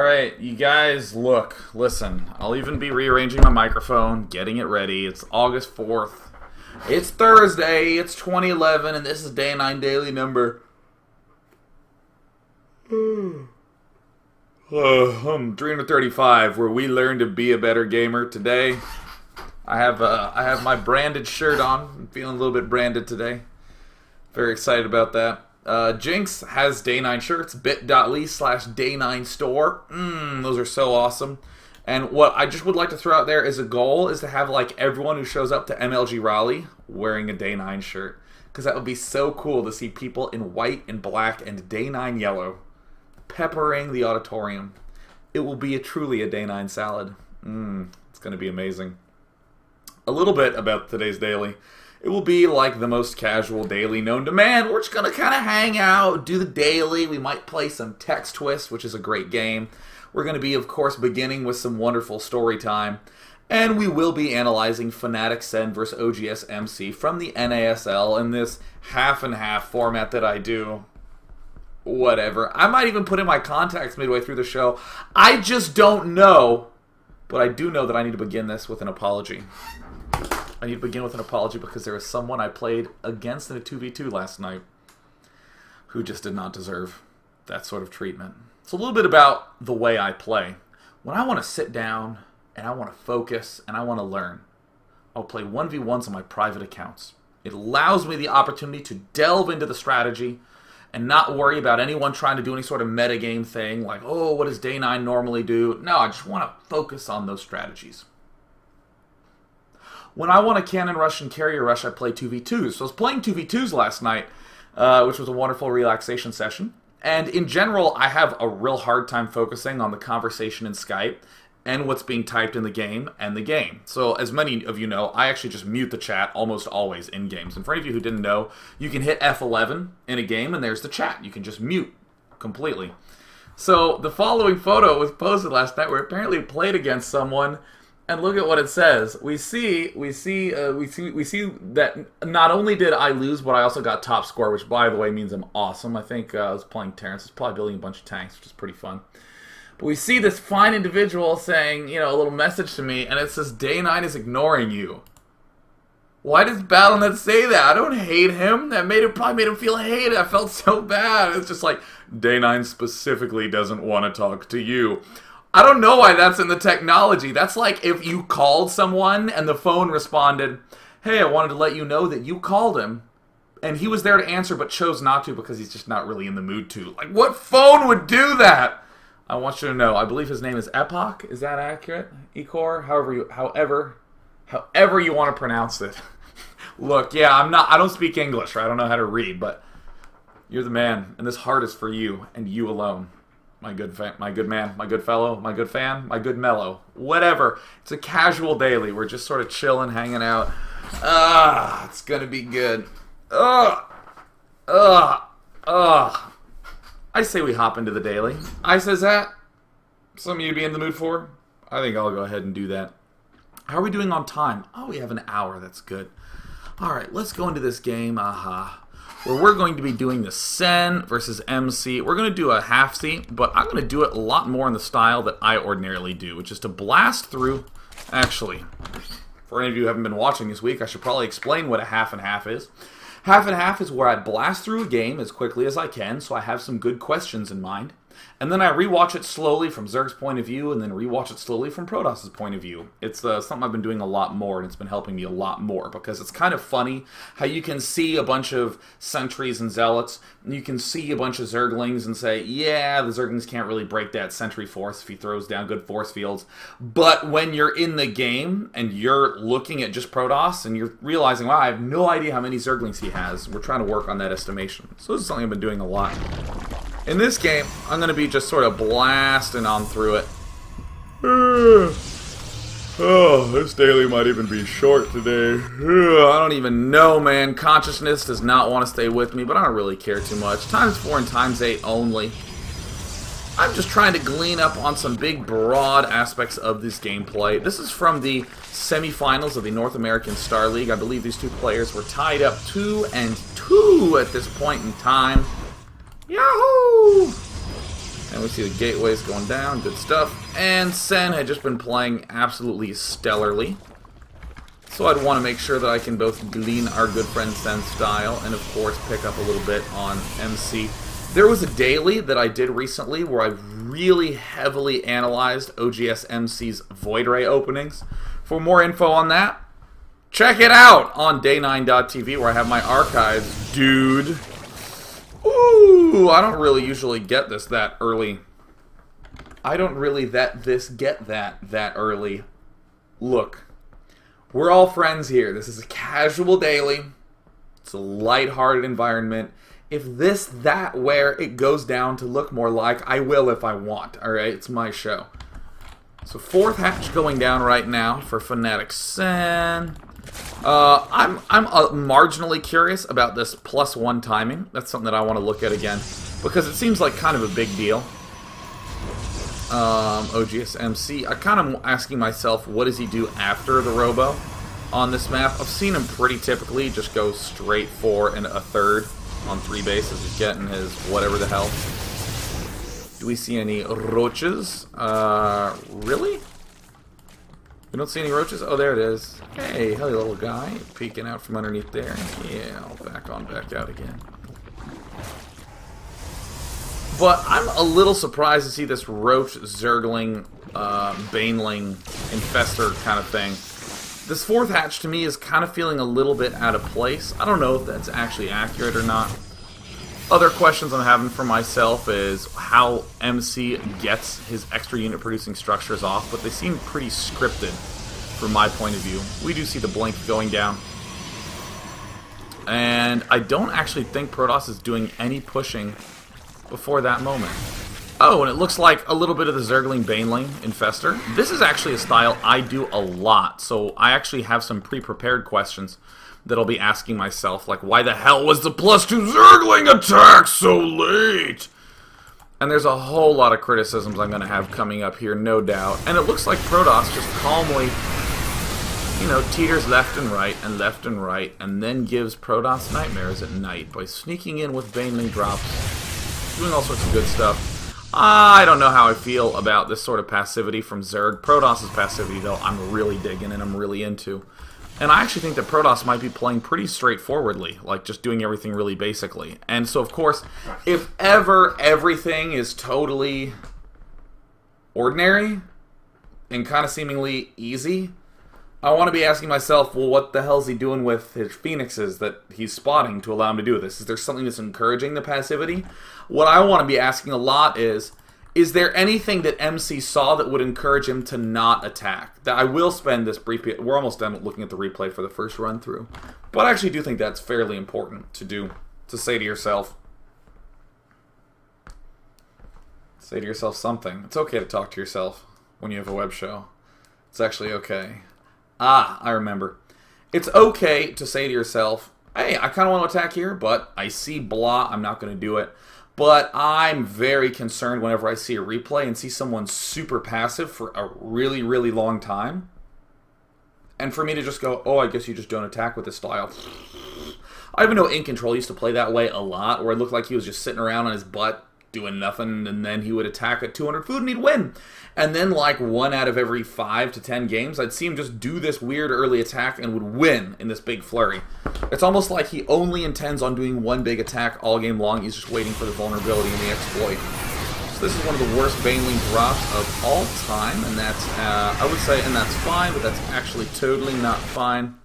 Alright, you guys, look, listen. I'll even be rearranging my microphone, getting it ready. It's August 4th. It's Thursday, it's 2011, and this is Day 9 Daily number 335, where we learn to be a better gamer. Today, I have my branded shirt on. I'm feeling a little bit branded today. Very excited about that. Jinx has Day 9 shirts, bit.ly/Day9store. Those are so awesome. And what I just would like to throw out there as a goal is to have like everyone who shows up to MLG Raleigh wearing a Day 9 shirt. Because that would be so cool to see people in white and black and Day 9 yellow peppering the auditorium. It will be truly a Day 9 salad. It's going to be amazing. A little bit about today's daily. It will be like the most casual daily known to man. We're just going to kind of hang out, do the daily. We might play some Text Twist, which is a great game. We're going to be, of course, beginning with some wonderful story time. And we will be analyzing Fnatic Sen versus oGsMC from the NASL in this half and half format that I do. Whatever. I might even put in my contacts midway through the show. I just don't know. But I do know that I need to begin this with an apology. I need to begin with an apology because there was someone I played against in a 2v2 last night who just did not deserve that sort of treatment. It's a little bit about the way I play. When I want to sit down and I want to focus and I want to learn, I'll play 1v1s on my private accounts. It allows me the opportunity to delve into the strategy and not worry about anyone trying to do any sort of metagame thing like, oh, what does Day 9 normally do? No, I just want to focus on those strategies. When I want a cannon rush and carrier rush, I play 2v2s. So I was playing 2v2s last night, which was a wonderful relaxation session. And in general, I have a real hard time focusing on the conversation in Skype and what's being typed in the game and the game. So as many of you know, I actually just mute the chat almost always in games. And for any of you who didn't know, you can hit F11 in a game and there's the chat. You can just mute completely. So the following photo was posted last night where apparently it played against someone. And look at what it says. We see that not only did I lose, but I also got top score, which by the way means I'm awesome. I think I was playing Terrence. It's probably building a bunch of tanks, which is pretty fun. But we see this fine individual saying, you know, a little message to me, and it says, Day 9 is ignoring you. Why does Battle.net say that? I don't hate him. That probably made him feel hated. I felt so bad. It's just like, Day 9 specifically doesn't want to talk to you. I don't know why that's in the technology. That's like if you called someone and the phone responded, hey, I wanted to let you know that you called him and he was there to answer but chose not to because he's just not really in the mood to. Like, what phone would do that? I want you to know. I believe his name is Epoch. Is that accurate? Ecor? However you want to pronounce it. Look, yeah, I don't speak English, or I don't know how to read, but you're the man, and this heart is for you and you alone. My good man, my good fellow, my good fan, my good mellow. Whatever. It's a casual daily. We're just sort of chilling, hanging out. It's gonna be good. I say we hop into the daily. I says that. Some of you be in the mood for? I think I'll go ahead and do that. How are we doing on time? Oh, we have an hour. That's good. Alright, let's go into this game. Where we're going to be doing the Sen versus MC. We're going to do a half C, but I'm going to do it a lot more in the style that I ordinarily do, which is to blast through. Actually, for any of you who haven't been watching this week, I should probably explain what a half and half is. Half and half is where I blast through a game as quickly as I can, so I have some good questions in mind. And then I rewatch it slowly from Zerg's point of view, and then rewatch it slowly from Protos's point of view. It's something I've been doing a lot more, and it's been helping me a lot more, because it's kind of funny how you can see a bunch of sentries and zealots, and you can see a bunch of Zerglings and say, yeah, the Zerglings can't really break that sentry force if he throws down good force fields. But when you're in the game, and you're looking at just Protoss, and you're realizing, wow, I have no idea how many Zerglings he has, we're trying to work on that estimation. So this is something I've been doing a lot. In this game, I'm going to be just sort of blasting on through it. This daily might even be short today. I don't even know, man. Consciousness does not want to stay with me, but I don't really care too much. ×4 and ×8 only. I'm just trying to glean up on some big, broad aspects of this gameplay. This is from the semifinals of the North American Star League. I believe these two players were tied up 2-2 at this point in time. Yahoo! And we see the gateways going down, good stuff. And Sen had just been playing absolutely stellarly. So I'd want to make sure that I can both glean our good friend Sen's style and of course pick up a little bit on MC. There was a daily that I did recently where I really heavily analyzed oGsMC's Void Ray openings. For more info on that, check it out on day9.tv where I have my archives, dude. Ooh, I don't really usually get this that early. I don't really get that early. Look, we're all friends here. This is a casual daily. It's a lighthearted environment. If this, that, where it goes down to look more like, I will if I want. Alright, it's my show. So 4th hatch going down right now for Fnatic Sen. I'm marginally curious about this +1 timing. That's something that I want to look at again. Because it seems like kind of a big deal. oGsMC. I kind of asking myself, what does he do after the Robo on this map? I've seen him pretty typically just go straight for a third on 3 bases. He's getting his whatever the hell. Do we see any roaches? Really? We don't see any roaches? Oh, there it is. Hey, hello, little guy. Peeking out from underneath there. Yeah, I'll back on, back out again. But I'm a little surprised to see this roach, zergling, baneling, infestor kind of thing. This 4th hatch to me is kind of feeling a little bit out of place. I don't know if that's actually accurate or not. Other questions I'm having for myself is how MC gets his extra unit producing structures off, but they seem pretty scripted from my point of view. We do see the blink going down. And I don't actually think Protoss is doing any pushing before that moment. Oh, and it looks like a little bit of the Zergling Baneling Infestor. This is actually a style I do a lot, so I actually have some pre-prepared questions that I'll be asking myself, like, why the hell was the +2 Zergling attack so late? And there's a whole lot of criticisms I'm going to have coming up here, no doubt. And it looks like Protoss just calmly, you know, teeters left and right, and then gives Protoss nightmares at night by sneaking in with Baneling drops, doing all sorts of good stuff. I don't know how I feel about this sort of passivity from Zerg. Protoss' passivity, though, I'm really digging and I'm really into. And I actually think that Protoss might be playing pretty straightforwardly, like just doing everything really basically. And so, of course, if ever everything is totally ordinary and kind of seemingly easy, I want to be asking myself, well, what the hell is he doing with his phoenixes that he's spotting to allow him to do this? Is there something that's encouraging the passivity? What I want to be asking a lot is there anything that MC saw that would encourage him to not attack? That I will spend this brief... We're almost done looking at the replay for the first run-through. But I actually do think that's fairly important to do. To say to yourself... Say to yourself something. It's okay to talk to yourself when you have a web show. It's actually okay. Ah, I remember. It's okay to say to yourself, hey, I kind of want to attack here, but I see blah, I'm not going to do it. But I'm very concerned whenever I see a replay and see someone super passive for a really, really long time. And for me to just go, oh, I guess you just don't attack with this style. I even know In Control used to play that way a lot, where it looked like he was just sitting around on his butt doing nothing, and then he would attack at 200 food and he'd win. And then like 1 out of every 5 to 10 games, I'd see him just do this weird early attack and would win in this big flurry. It's almost like he only intends on doing one big attack all game long. He's just waiting for the vulnerability and the exploit. So this is one of the worst Baneling drops of all time, and that's, I would say, and that's fine, but that's actually totally not fine.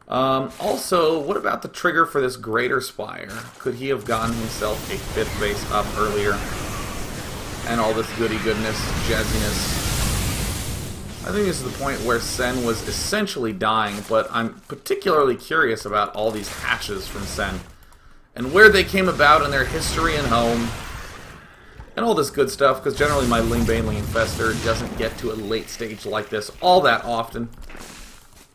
Also, what about the trigger for this Greater Spire? Could he have gotten himself a 5th base up earlier? And all this goody goodness, jazziness. I think this is the point where Sen was essentially dying, but I'm particularly curious about all these hatches from Sen. And where they came about in their history and home. And all this good stuff, because generally my Ling Baneling Infestor doesn't get to a late stage like this all that often.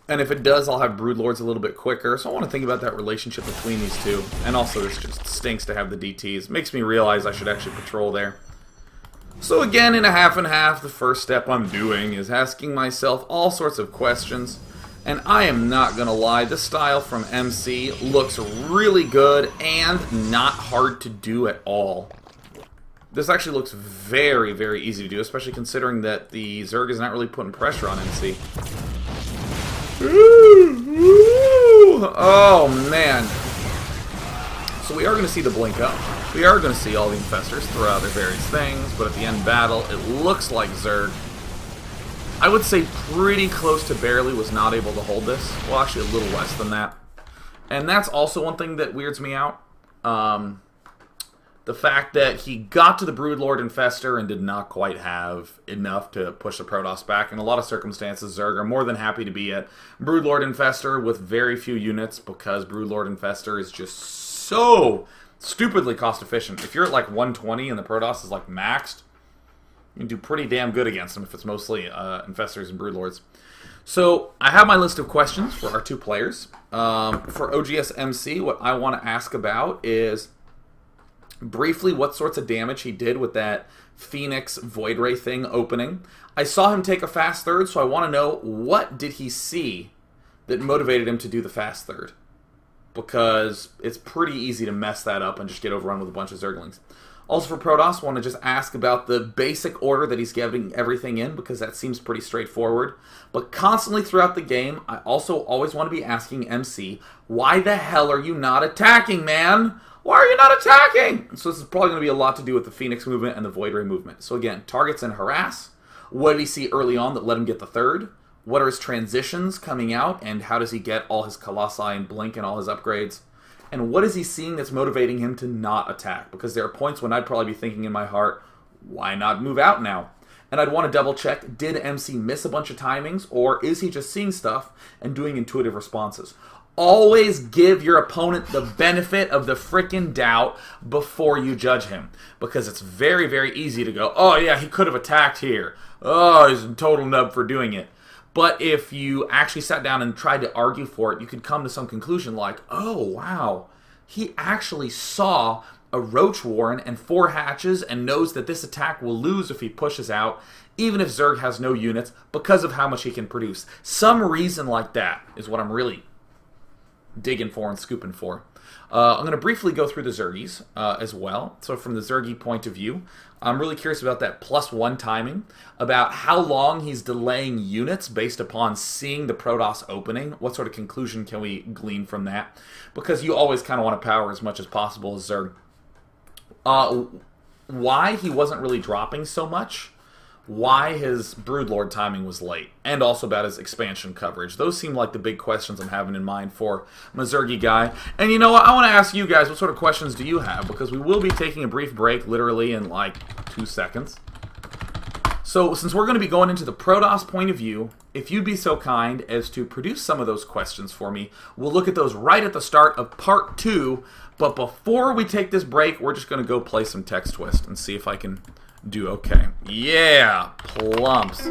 And if it does, I'll have Broodlords a little bit quicker, so I want to think about that relationship between these two. And also, this just stinks to have the DTs. Makes me realize I should actually patrol there. So again, in a half and half, the first step I'm doing is asking myself all sorts of questions. And I am not going to lie, this style from MC looks really good and not hard to do at all. This actually looks very, very easy to do, especially considering that the Zerg is not really putting pressure on MC. Oh, man. So we are going to see the blink up. We are going to see all the infestors throw out their various things, but at the end battle, it looks like Zerg, I would say pretty close to barely, was not able to hold this. Well, actually a little less than that. And that's also one thing that weirds me out. The fact that he got to the Broodlord Infestor and did not quite have enough to push the Protoss back. In a lot of circumstances, Zerg are more than happy to be at Broodlord Infestor with very few units because Broodlord Infestor is just so stupidly cost efficient. If you're at like 120 and the Protoss is like maxed, you can do pretty damn good against them if it's mostly Infestors and Broodlords. So I have my list of questions for our two players. For oGsMC, what I want to ask about is briefly what sorts of damage he did with that Phoenix Void Ray thing opening. I saw him take a fast third, so I want to know what did he see that motivated him to do the fast third. Because it's pretty easy to mess that up and just get overrun with a bunch of Zerglings. Also for Protoss, I want to just ask about the basic order that he's getting everything in, because that seems pretty straightforward. But constantly throughout the game, I also always want to be asking MC, why the hell are you not attacking, man? Why are you not attacking? So this is probably going to be a lot to do with the Phoenix movement and the Void Ray movement. So again, targets and harass. What did he see early on that let him get the third? What are his transitions coming out, and how does he get all his Colossi and Blink and all his upgrades? And what is he seeing that's motivating him to not attack? Because there are points when I'd probably be thinking in my heart, why not move out now? And I'd want to double check, did MC miss a bunch of timings, or is he just seeing stuff and doing intuitive responses? Always give your opponent the benefit of the frickin' doubt before you judge him. Because it's very, very easy to go, oh yeah, he could have attacked here. Oh, he's a total nub for doing it. But if you actually sat down and tried to argue for it, you could come to some conclusion like, oh, wow, he actually saw a Roach Warren and 4 hatches and knows that this attack will lose if he pushes out, even if Zerg has no units, because of how much he can produce. Some reason like that is what I'm really digging for and scooping for. I'm going to briefly go through the Zergies as well. So from the Zergie point of view, I'm really curious about that +1 timing, about how long he's delaying units based upon seeing the Protoss opening. What sort of conclusion can we glean from that? Because you always kind of want to power as much as possible as Zerg. Why he wasn't really dropping so much, why his Broodlord timing was late, and also about his expansion coverage. Those seem like the big questions I'm having in mind for my Zergie guy. And you know what? I want to ask you guys, what sort of questions do you have? Because we will be taking a brief break, literally in like 2 seconds. So since we're going to be going into the Protoss point of view, if you'd be so kind as to produce some of those questions for me, we'll look at those right at the start of part 2. But before we take this break, we're just going to go play some Text Twist and see if I can do okay. Yeah, plumps.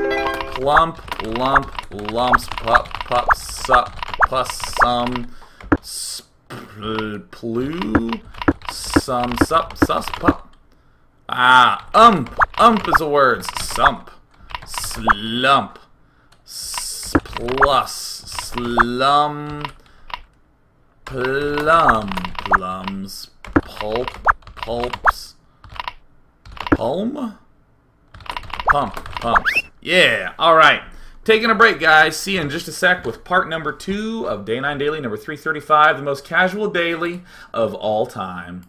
Plump, lump, lumps, pup, pup, sup, plus some, plue, some, sup, sus, pup. Ah, ump is a word. Sump, slump, plus, slum, plum, plums, pulp, pulps. Pumps? Yeah, alright. Taking a break, guys. See you in just a sec with part number 2 of Day 9 Daily, number 335, the most casual daily of all time.